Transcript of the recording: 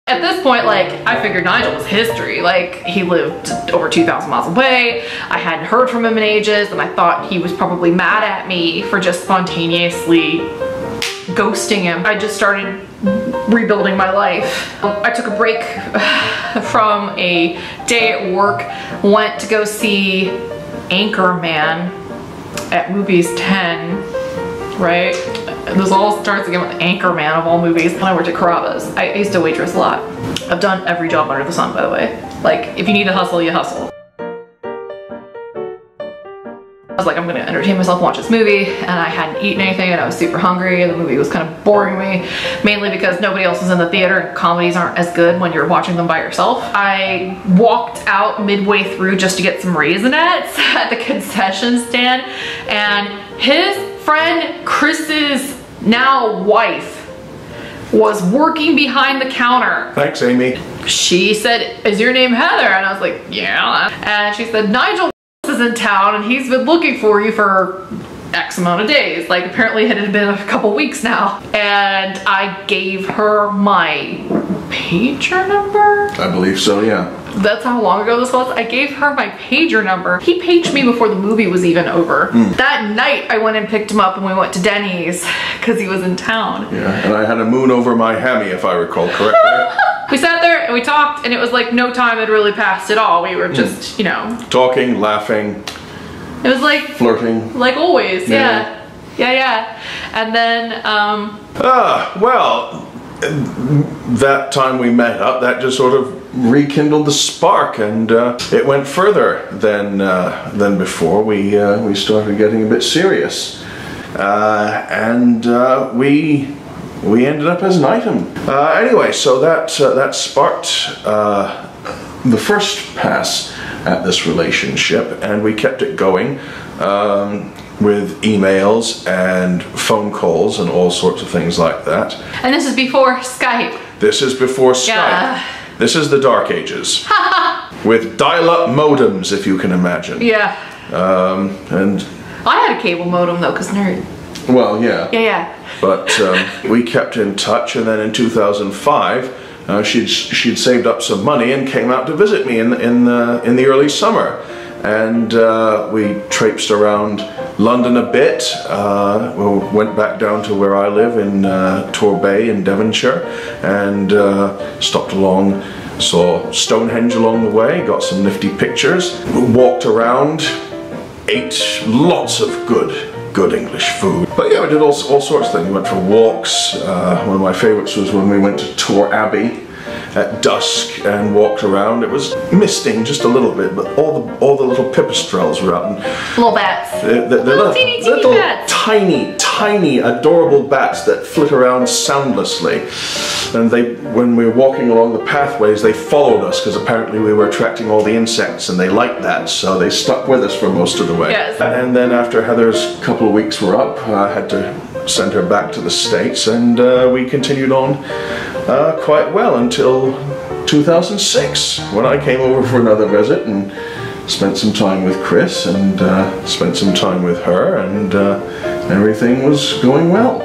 At this point, like, I figured Nigel was history. Like, he lived over 2,000 miles away. I hadn't heard from him in ages, and I thought he was probably mad at me for just spontaneously ghosting him. I just started rebuilding my life. I took a break from a day at work, went to go see Anchorman at Movies 10, right? This all starts again with Anchorman of all movies. When I worked at Carrabba's, I used to waitress a lot. I've done every job under the sun, by the way. Like, if you need to hustle, you hustle. I was like, I'm gonna entertain myself, watch this movie, and I hadn't eaten anything and I was super hungry and the movie was kind of boring me, mainly because nobody else was in the theater and comedies aren't as good when you're watching them by yourself. I walked out midway through just to get some Raisinets at the concession stand, and his friend Chris's now wife was working behind the counter. Thanks, Amy. She said, "Is your name Heather?" And I was like, "Yeah." And she said, "Nigel is in town and he's been looking for you for X amount of days." Like, apparently it had been a couple weeks now. And I gave her my pager number. I believe so, yeah. That's how long ago this was. I gave her my pager number. He paged me before the movie was even over. That night I went and picked him up and we went to Denny's because he was in town. Yeah, and I had a moon over my hammy, if I recall correctly. We sat there and we talked, and it was like no time had really passed at all. We were just, you know, talking, laughing. It was like flirting. Like always, yeah. Yeah. And then, well, that time we met up, that just sort of rekindled the spark, and it went further than before. We started getting a bit serious, and we ended up as an item. Anyway, so that sparked the first pass at this relationship, and we kept it going with emails and phone calls and all sorts of things like that. And this is before Skype. This is before Skype. Yeah. This is the dark ages. With dial-up modems, if you can imagine. Yeah. And I had a cable modem though, cause nerd. Well, yeah. Yeah. But we kept in touch, and then in 2005, she'd saved up some money and came out to visit me in the early summer, and we traipsed around London a bit. We went back down to where I live in Torbay in Devonshire, and stopped along, saw Stonehenge along the way, got some nifty pictures, walked around, ate lots of good English food. But yeah, we did all sorts of things. We went for walks. One of my favorites was when we went to Tor Abbey at dusk and walked around. It was misting just a little bit, but all the little pipistrelles were out. And little bats. The little teeny bats. Tiny, adorable bats that flit around soundlessly. And when we were walking along the pathways, they followed us because apparently we were attracting all the insects, and they liked that, so they stuck with us for most of the way. Yes. And then after Heather's couple of weeks were up, I had to send her back to the States, and we continued on quite well until 2006, when I came over for another visit and spent some time with Chris, and spent some time with her, and everything was going well.